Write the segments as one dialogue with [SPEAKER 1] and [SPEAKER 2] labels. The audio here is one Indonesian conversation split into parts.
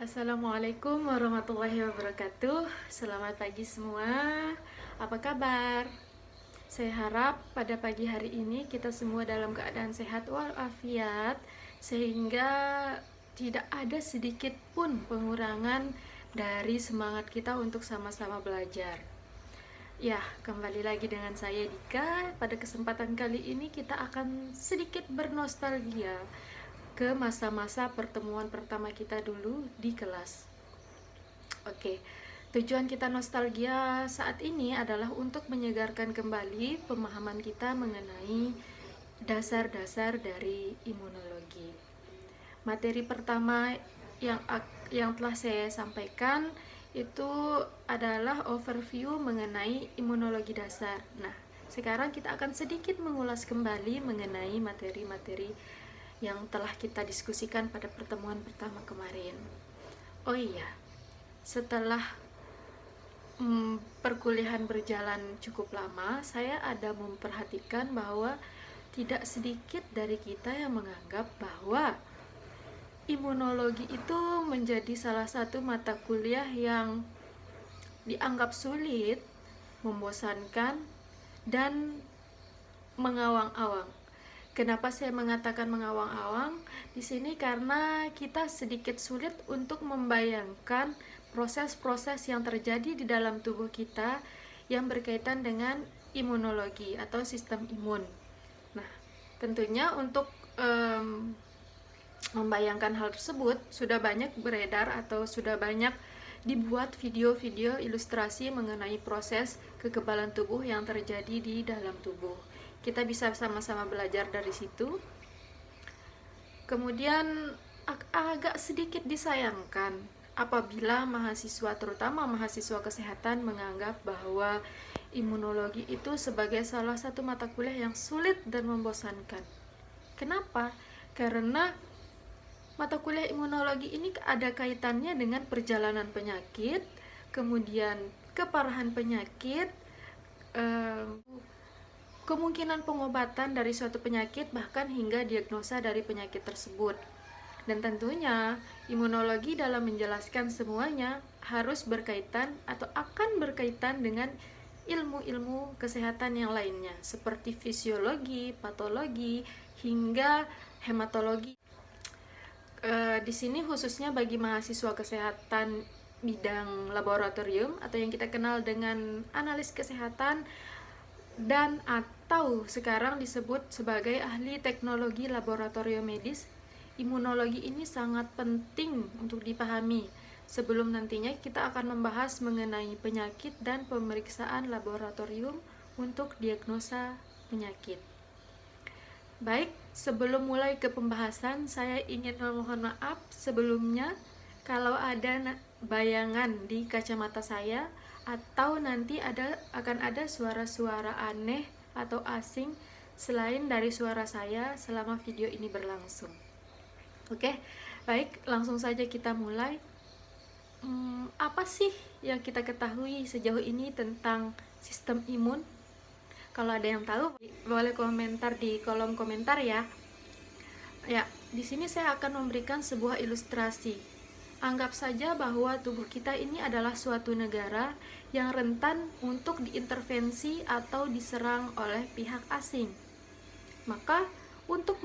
[SPEAKER 1] Assalamualaikum warahmatullahi wabarakatuh. Selamat pagi semua. Apa kabar? Saya harap pada pagi hari ini kita semua dalam keadaan sehat walafiat, sehingga tidak ada sedikit pun pengurangan dari semangat kita untuk sama-sama belajar. Ya, kembali lagi dengan saya Dika. Pada kesempatan kali ini kita akan sedikit bernostalgia ke masa-masa pertemuan pertama kita dulu di kelas. Oke, tujuan kita nostalgia saat ini adalah untuk menyegarkan kembali pemahaman kita mengenai dasar-dasar dari imunologi. Materi pertama yang telah saya sampaikan itu adalah overview mengenai imunologi dasar. Nah, sekarang kita akan sedikit mengulas kembali mengenai materi-materi yang telah kita diskusikan pada pertemuan pertama kemarin. Oh iya, setelah perkuliahan berjalan cukup lama, saya ada memperhatikan bahwa tidak sedikit dari kita yang menganggap bahwa imunologi itu menjadi salah satu mata kuliah yang dianggap sulit, membosankan, dan mengawang-awang. Kenapa saya mengatakan mengawang-awang? Di sini karena kita sedikit sulit untuk membayangkan proses-proses yang terjadi di dalam tubuh kita yang berkaitan dengan imunologi atau sistem imun. Nah, tentunya untuk membayangkan hal tersebut sudah banyak beredar atau sudah banyak dibuat video-video ilustrasi mengenai proses kekebalan tubuh yang terjadi di dalam tubuh. Kita bisa sama-sama belajar dari situ. Kemudian agak sedikit disayangkan apabila mahasiswa, terutama mahasiswa kesehatan, menganggap bahwa imunologi itu sebagai salah satu mata kuliah yang sulit dan membosankan. Kenapa? Karena mata kuliah imunologi ini ada kaitannya dengan perjalanan penyakit, kemudian keparahan penyakit, kemungkinan pengobatan dari suatu penyakit, bahkan hingga diagnosa dari penyakit tersebut. Dan tentunya imunologi dalam menjelaskan semuanya harus berkaitan atau akan berkaitan dengan ilmu-ilmu kesehatan yang lainnya seperti fisiologi, patologi, hingga hematologi. Di sini khususnya bagi mahasiswa kesehatan bidang laboratorium atau yang kita kenal dengan analis kesehatan dan atau sekarang disebut sebagai ahli teknologi laboratorium medis, imunologi ini sangat penting untuk dipahami sebelum nantinya kita akan membahas mengenai penyakit dan pemeriksaan laboratorium untuk diagnosa penyakit. Baik, sebelum mulai ke pembahasan, saya ingin memohon maaf sebelumnya kalau ada bayangan di kacamata saya atau nanti akan ada suara-suara aneh atau asing selain dari suara saya selama video ini berlangsung. Oke, baik, langsung saja kita mulai. Apa sih yang kita ketahui sejauh ini tentang sistem imun? Kalau ada yang tahu, boleh komentar di kolom komentar ya. Ya, di sini saya akan memberikan sebuah ilustrasi. Anggap saja bahwa tubuh kita ini adalah suatu negara yang rentan untuk diintervensi atau diserang oleh pihak asing. Maka, untuk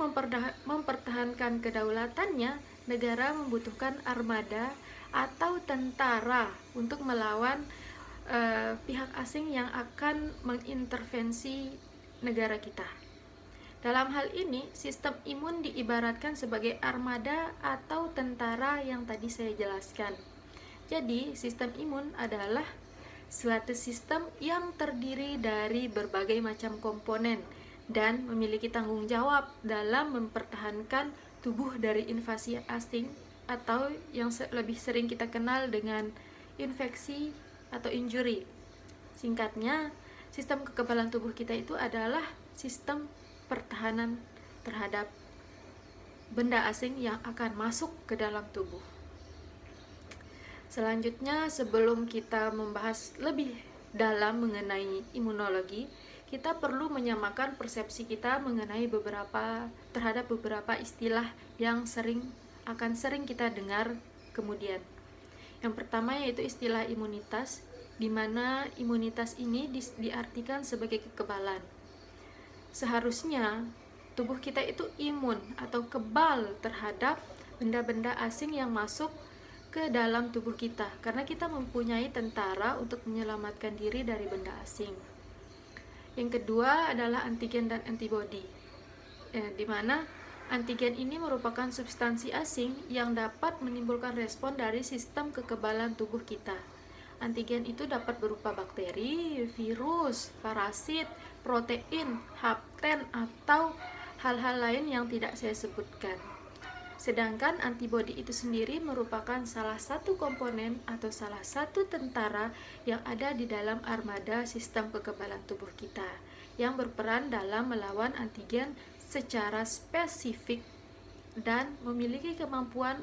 [SPEAKER 1] mempertahankan kedaulatannya, negara membutuhkan armada atau tentara untuk melawan pihak asing yang akan mengintervensi negara kita. Dalam hal ini, sistem imun diibaratkan sebagai armada atau tentara yang tadi saya jelaskan. Jadi, sistem imun adalah suatu sistem yang terdiri dari berbagai macam komponen dan memiliki tanggung jawab dalam mempertahankan tubuh dari invasi asing atau yang lebih sering kita kenal dengan infeksi atau injury. Singkatnya, sistem kekebalan tubuh kita itu adalah sistem pertahanan terhadap benda asing yang akan masuk ke dalam tubuh. Selanjutnya, sebelum kita membahas lebih dalam mengenai imunologi, kita perlu menyamakan persepsi kita mengenai terhadap beberapa istilah yang sering kita dengar kemudian. Yang pertama yaitu istilah imunitas, di mana imunitas ini diartikan sebagai kekebalan. Seharusnya tubuh kita itu imun atau kebal terhadap benda-benda asing yang masuk ke dalam tubuh kita, karena kita mempunyai tentara untuk menyelamatkan diri dari benda asing. Yang kedua adalah antigen dan antibodi, di mana antigen ini merupakan substansi asing yang dapat menimbulkan respon dari sistem kekebalan tubuh kita. Antigen itu dapat berupa bakteri, virus, parasit, protein, hapten, atau hal-hal lain yang tidak saya sebutkan. Sedangkan antibodi itu sendiri merupakan salah satu komponen atau salah satu tentara yang ada di dalam armada sistem kekebalan tubuh kita, yang berperan dalam melawan antigen secara spesifik dan memiliki kemampuan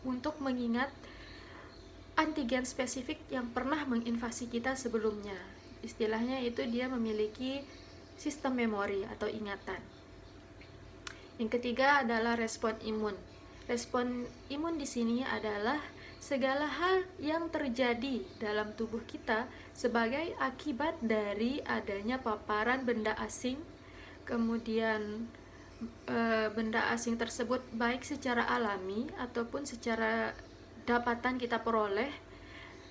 [SPEAKER 1] untuk mengingat antigen spesifik yang pernah menginvasi kita sebelumnya. Istilahnya itu dia memiliki sistem memori atau ingatan. Yang ketiga adalah respon imun. Respon imun di sini adalah segala hal yang terjadi dalam tubuh kita sebagai akibat dari adanya paparan benda asing. Kemudian benda asing tersebut baik secara alami ataupun secara dapatan kita peroleh,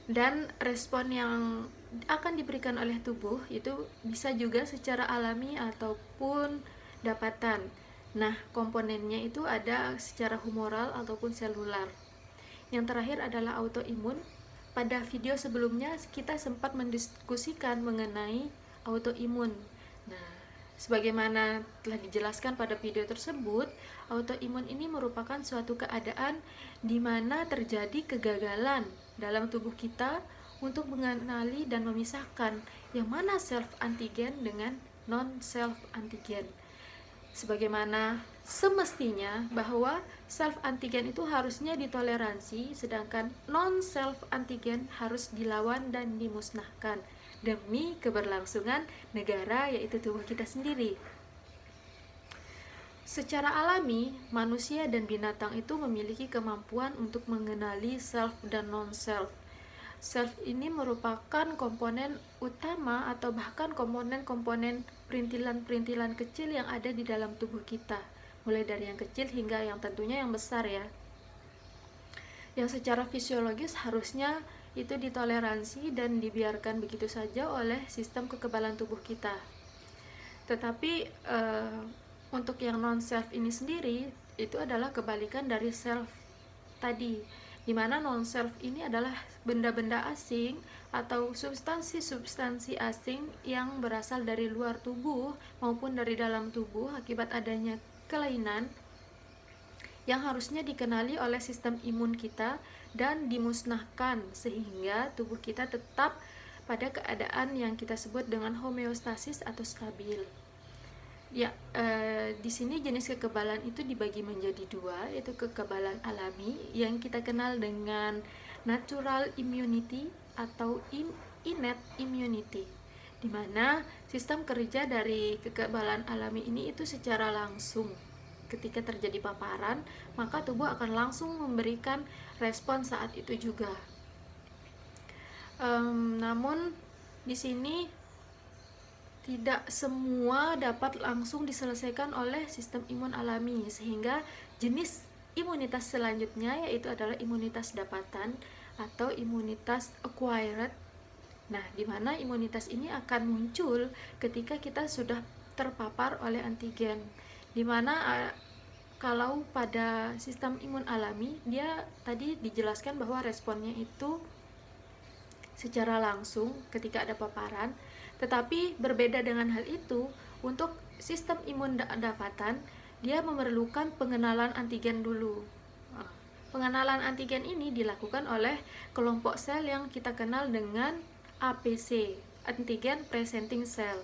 [SPEAKER 1] dan respon yang akan diberikan oleh tubuh itu bisa juga secara alami ataupun dapatan. Nah, komponennya itu ada secara humoral ataupun selular. Yang terakhir adalah autoimun. Pada video sebelumnya kita sempat mendiskusikan mengenai autoimun. Nah, sebagaimana telah dijelaskan pada video tersebut, autoimun ini merupakan suatu keadaan di mana terjadi kegagalan dalam tubuh kita untuk mengenali dan memisahkan yang mana self antigen dengan non self antigen. Sebagaimana semestinya bahwa self antigen itu harusnya ditoleransi, sedangkan non self antigen harus dilawan dan dimusnahkan demi keberlangsungan negara, yaitu tubuh kita sendiri. Secara alami, manusia dan binatang itu memiliki kemampuan untuk mengenali self dan non-self. Self ini merupakan komponen utama atau bahkan komponen-komponen perintilan-perintilan kecil yang ada di dalam tubuh kita, mulai dari yang kecil hingga yang tentunya yang besar ya. Yang secara fisiologis harusnya itu ditoleransi dan dibiarkan begitu saja oleh sistem kekebalan tubuh kita. Tetapi untuk yang non-self ini sendiri itu adalah kebalikan dari self tadi, di mana non-self ini adalah benda-benda asing atau substansi-substansi asing yang berasal dari luar tubuh maupun dari dalam tubuh akibat adanya kelainan yang harusnya dikenali oleh sistem imun kita dan dimusnahkan sehingga tubuh kita tetap pada keadaan yang kita sebut dengan homeostasis atau stabil. Ya, di sini jenis kekebalan itu dibagi menjadi dua, yaitu kekebalan alami yang kita kenal dengan natural immunity atau innate immunity, di mana sistem kerja dari kekebalan alami ini itu secara langsung. Ketika terjadi paparan, maka tubuh akan langsung memberikan respon saat itu juga. Namun di sini tidak semua dapat langsung diselesaikan oleh sistem imun alami, sehingga jenis imunitas selanjutnya yaitu adalah imunitas dapatan atau imunitas acquired. Nah, di mana imunitas ini akan muncul ketika kita sudah terpapar oleh antigen, di mana kalau pada sistem imun alami dia tadi dijelaskan bahwa responnya itu secara langsung ketika ada paparan. Tetapi berbeda dengan hal itu, untuk sistem imun dapatan, dia memerlukan pengenalan antigen dulu. Pengenalan antigen ini dilakukan oleh kelompok sel yang kita kenal dengan APC, Antigen Presenting Cell.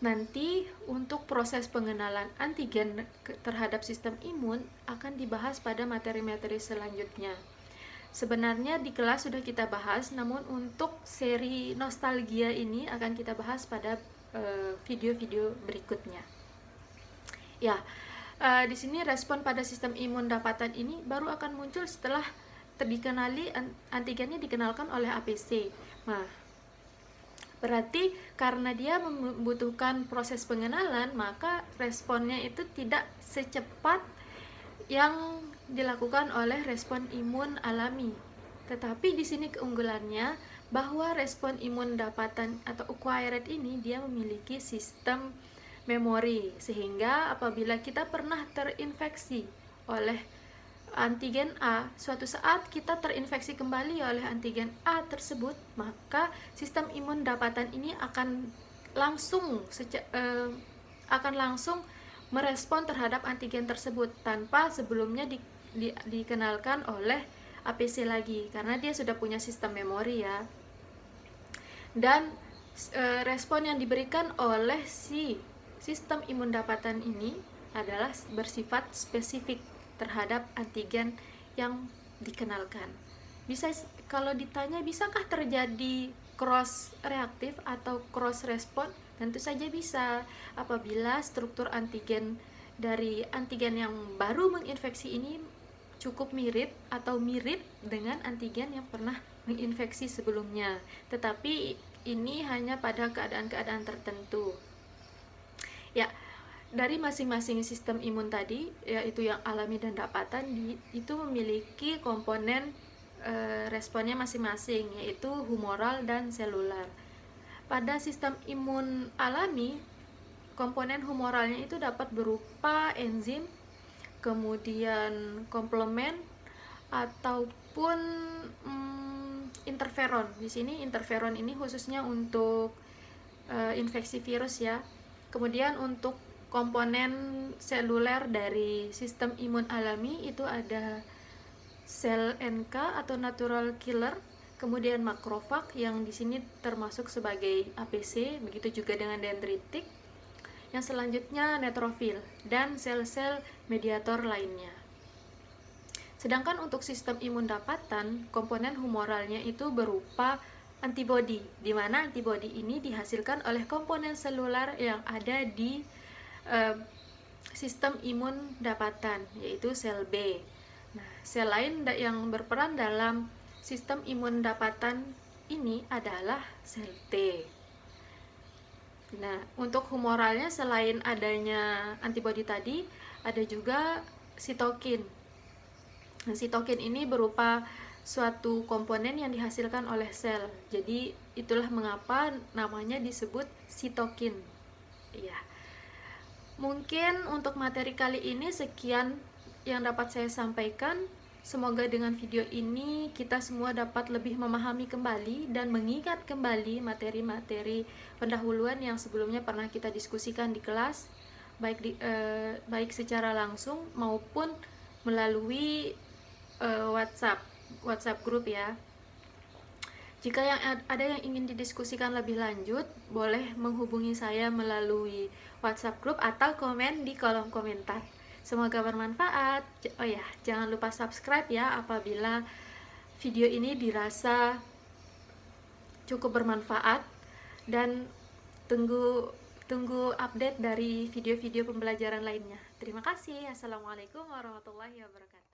[SPEAKER 1] Nanti untuk proses pengenalan antigen terhadap sistem imun akan dibahas pada materi-materi selanjutnya. Sebenarnya di kelas sudah kita bahas, namun untuk seri nostalgia ini akan kita bahas pada video-video berikutnya. Ya, di sini respon pada sistem imun dapatan ini baru akan muncul setelah antigennya dikenalkan oleh APC. Nah, berarti karena dia membutuhkan proses pengenalan, maka responnya itu tidak secepat yang dilakukan oleh respon imun alami. Tetapi di sini keunggulannya bahwa respon imun dapatan atau acquired ini dia memiliki sistem memori, sehingga apabila kita pernah terinfeksi oleh antigen A, suatu saat kita terinfeksi kembali oleh antigen A tersebut, maka sistem imun dapatan ini akan langsung merespon terhadap antigen tersebut tanpa sebelumnya dikenalkan oleh APC lagi, karena dia sudah punya sistem memori ya. Dan respon yang diberikan oleh si sistem imun dapatan ini adalah bersifat spesifik terhadap antigen yang dikenalkan. Bisa, kalau ditanya bisakah terjadi cross reaktif atau cross respon? Tentu saja bisa, apabila struktur antigen dari antigen yang baru menginfeksi ini cukup mirip atau mirip dengan antigen yang pernah menginfeksi sebelumnya. Tetapi ini hanya pada keadaan-keadaan tertentu. Ya, dari masing-masing sistem imun tadi, yaitu yang alami dan dapatan, itu memiliki komponen responnya masing-masing, yaitu humoral dan selular. Pada sistem imun alami, komponen humoralnya itu dapat berupa enzim, kemudian komplement, ataupun interferon. Di sini interferon ini khususnya untuk infeksi virus ya. Kemudian untuk komponen seluler dari sistem imun alami itu ada sel NK atau natural killer, kemudian makrofag yang di sini termasuk sebagai APC, begitu juga dengan dendritik. Yang selanjutnya neutrofil dan sel-sel mediator lainnya. Sedangkan untuk sistem imun dapatan, komponen humoralnya itu berupa antibodi, di mana antibodi ini dihasilkan oleh komponen seluler yang ada di sistem imun dapatan, yaitu sel B. Nah, sel lain yang berperan dalam sistem imun dapatan ini adalah sel T. Nah, untuk humoralnya selain adanya antibodi tadi, ada juga sitokin. Nah, sitokin ini berupa suatu komponen yang dihasilkan oleh sel. Jadi, itulah mengapa namanya disebut sitokin. Ya. Mungkin untuk materi kali ini sekian yang dapat saya sampaikan. Semoga dengan video ini kita semua dapat lebih memahami kembali dan mengingat kembali materi-materi pendahuluan yang sebelumnya pernah kita diskusikan di kelas, baik secara langsung maupun melalui WhatsApp grup ya. Jika ada yang ingin didiskusikan lebih lanjut, boleh menghubungi saya melalui WhatsApp grup atau komen di kolom komentar. Semoga bermanfaat. Oh ya, jangan lupa subscribe ya apabila video ini dirasa cukup bermanfaat, dan tunggu update dari video-video pembelajaran lainnya. Terima kasih. Assalamualaikum warahmatullahi wabarakatuh.